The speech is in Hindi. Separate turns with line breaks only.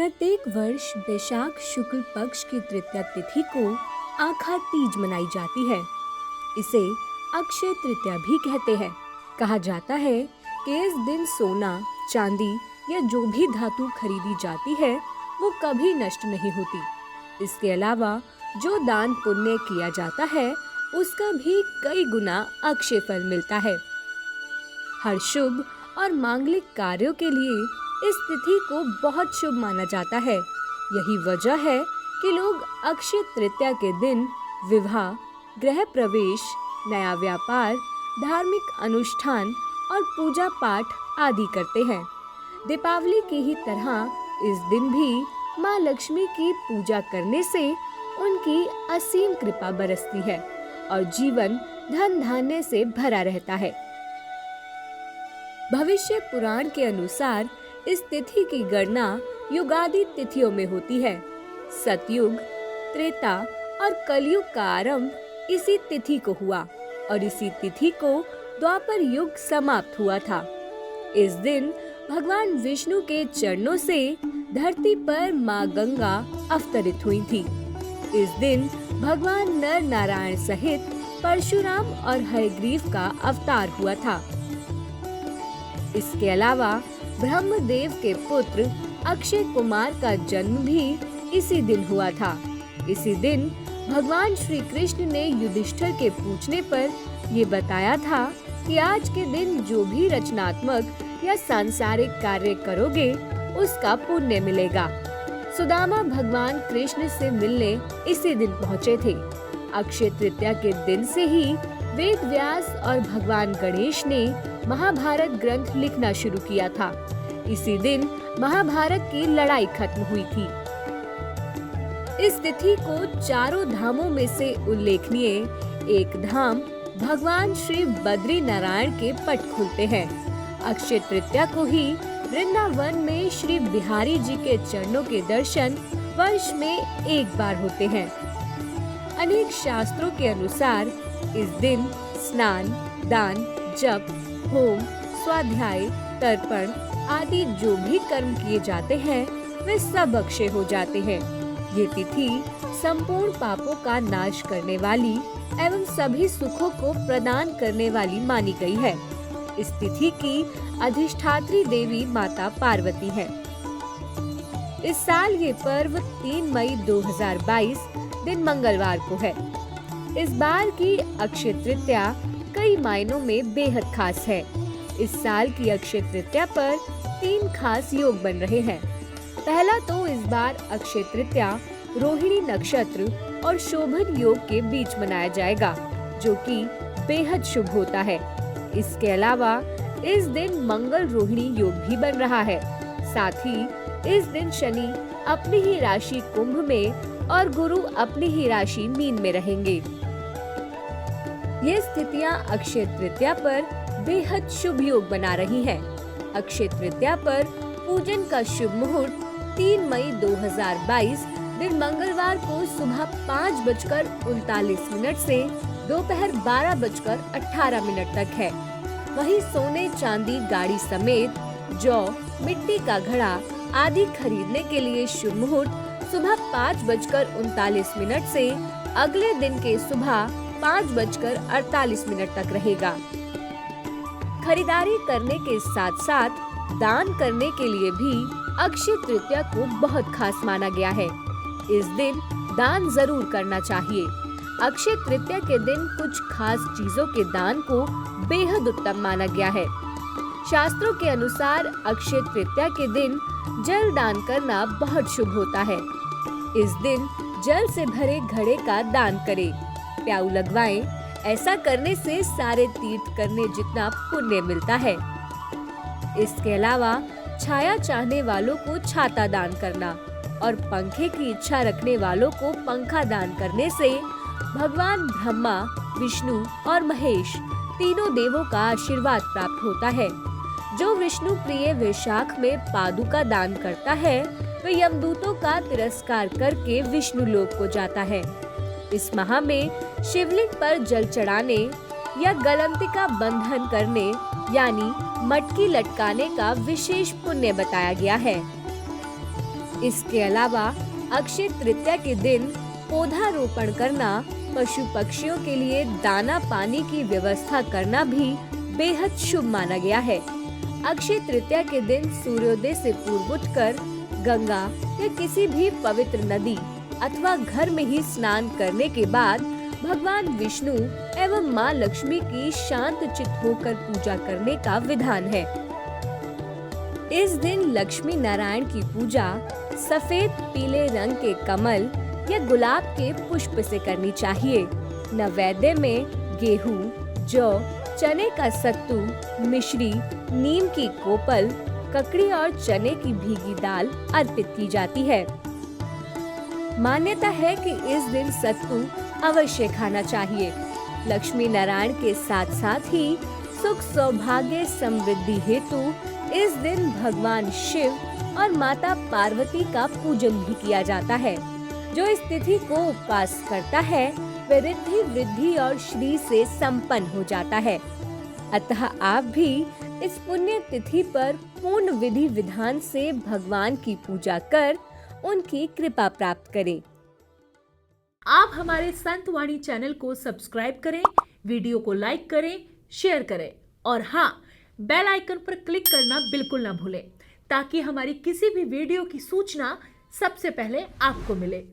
प्रत्येक वर्ष वैशाख शुक्ल पक्ष की तृतीया तिथि को आखा तीज मनाई जाती है। इसे अक्षय तृतीया भी कहते हैं। कहा जाता है कि इस दिन सोना, चांदी या जो भी धातु खरीदी जाती है वो कभी नष्ट नहीं होती। इसके अलावा जो दान पुण्य किया जाता है उसका भी कई गुना अक्षय फल मिलता है। हर शुभ और मांगलिक कार्यों के लिए इस तिथि को बहुत शुभ माना जाता है। यही वजह है कि लोग अक्षय तृतीया के दिन विवाह, गृह प्रवेश, नया व्यापार, धार्मिक अनुष्ठान और पूजा पाठ आदि करते हैं। दीपावली की ही तरह इस दिन भी माँ लक्ष्मी की पूजा करने से उनकी असीम कृपा बरसती है और जीवन धन धान्य से भरा रहता है। भविष्य पुराण के अनुसार इस तिथि की गणना युगादि तिथियों में होती है। सतयुग, त्रेता और कलयुग का आरंभ इसी तिथि को हुआ और इसी तिथि को द्वापर युग समाप्त हुआ था। इस दिन भगवान विष्णु के चरणों से धरती पर माँ गंगा अवतरित हुई थी। इस दिन भगवान नर नारायण सहित परशुराम और हयग्रीव का अवतार हुआ था। इसके अलावा ब्रह्मदेव के पुत्र अक्षय कुमार का जन्म भी इसी दिन हुआ था। इसी दिन भगवान श्री कृष्ण ने युधिष्ठिर के पूछने पर ये बताया था कि आज के दिन जो भी रचनात्मक या सांसारिक कार्य करोगे उसका पुण्य मिलेगा। सुदामा भगवान कृष्ण से मिलने इसी दिन पहुँचे थे। अक्षय तृतीया के दिन से ही वेद व्यास और भगवान गणेश ने महाभारत ग्रंथ लिखना शुरू किया था। इसी दिन महाभारत की लड़ाई खत्म हुई थी। इस तिथि को चारों धामों में से उल्लेखनीय एक धाम भगवान श्री बद्री नारायण के पट खुलते हैं। अक्षय तृतीया को ही वृंदावन में श्री बिहारी जी के चरणों के दर्शन वर्ष में एक बार होते हैं। अनेक शास्त्रों के अनुसार इस दिन स्नान, दान, जप, होम, स्वाध्याय, तर्पण आदि जो भी कर्म किए जाते हैं वे सब अक्षय हो जाते हैं। ये तिथि संपूर्ण पापों का नाश करने वाली एवं सभी सुखों को प्रदान करने वाली मानी गई है। इस तिथि की अधिष्ठात्री देवी माता पार्वती है। इस साल ये पर्व 3 मई 2022 दिन मंगलवार को है। इस बार की अक्षय तृतीया कई मायनों में बेहद खास है। इस साल की अक्षय तृतीया पर 3 खास योग बन रहे हैं। पहला तो इस बार अक्षय तृतीया रोहिणी नक्षत्र और शोभन योग के बीच मनाया जाएगा, जो कि बेहद शुभ होता है। इसके अलावा इस दिन मंगल रोहिणी योग भी बन रहा है। साथ ही इस दिन शनि अपनी ही राशि कुंभ में और गुरु अपनी ही राशि मीन में रहेंगे। ये स्थितियां अक्षय तृतीया पर बेहद शुभ योग बना रही हैं। अक्षय तृतीया पर पूजन का शुभ मुहूर्त 3 मई 2022 दिन मंगलवार को सुबह 5:39 से दोपहर 12:18 तक है। वहीं सोने, चांदी, गाड़ी समेत जौ, मिट्टी का घड़ा आदि खरीदने के लिए शुभ मुहूर्त सुबह 5:39 से अगले दिन के सुबह 5:48 तक रहेगा। खरीदारी करने के साथ साथ दान करने के लिए भी अक्षय तृतीया को बहुत खास माना गया है। इस दिन दान जरूर करना चाहिए। अक्षय तृतीया के दिन कुछ खास चीजों के दान को बेहद उत्तम माना गया है। शास्त्रों के अनुसार अक्षय तृतीया के दिन जल दान करना बहुत शुभ होता है। इस दिन जल से भरे घड़े का दान करें, प्याऊ लगवाएं। ऐसा करने से सारे तीर्थ करने जितना पुण्य मिलता है। इसके अलावा छाया चाहने वालों को छाता दान करना और पंखे की इच्छा रखने वालों को पंखा दान करने से भगवान ब्रह्मा, विष्णु और महेश तीनों देवों का आशीर्वाद प्राप्त होता है। जो विष्णु प्रिय वैशाख में पादुका दान करता है वह यमदूतों का तिरस्कार करके विष्णु लोक को जाता है। इस माह में शिवलिंग पर जल चढ़ाने या गलंतिका बंधन करने यानी मटकी लटकाने का विशेष पुण्य बताया गया है। इसके अलावा अक्षय तृतीया के दिन पौधारोपण करना, पशु पक्षियों के लिए दाना पानी की व्यवस्था करना भी बेहद शुभ माना गया है। अक्षय तृतीया के दिन सूर्योदय से पूर्व उठकर गंगा या किसी भी पवित्र नदी अथवा घर में ही स्नान करने के बाद भगवान विष्णु एवं माँ लक्ष्मी की शांत चित्त होकर पूजा करने का विधान है। इस दिन लक्ष्मी नारायण की पूजा सफेद पीले रंग के कमल या गुलाब के पुष्प से करनी चाहिए। नैवेद्य में गेहूं, जौ, चने का सत्तू, मिश्री, नीम की कोपल, ककड़ी और चने की भीगी दाल अर्पित की जाती है। मान्यता है कि इस दिन सत्तू अवश्य खाना चाहिए। लक्ष्मी नारायण के साथ साथ ही सुख सौभाग्य समृद्धि हेतु इस दिन भगवान शिव और माता पार्वती का पूजन भी किया जाता है। जो इस तिथि को उपवास करता है वह रिद्धि वृद्धि और श्री से संपन्न हो जाता है। अतः आप भी इस पुण्य तिथि पर पूर्ण विधि विधान से भगवान की पूजा कर उनकी कृपा प्राप्त करें।
आप हमारे संत वाणी चैनल को सब्सक्राइब करें, वीडियो को लाइक करें, शेयर करें और हाँ, बेल आइकन पर क्लिक करना बिल्कुल ना भूलें ताकि हमारी किसी भी वीडियो की सूचना सबसे पहले आपको मिले।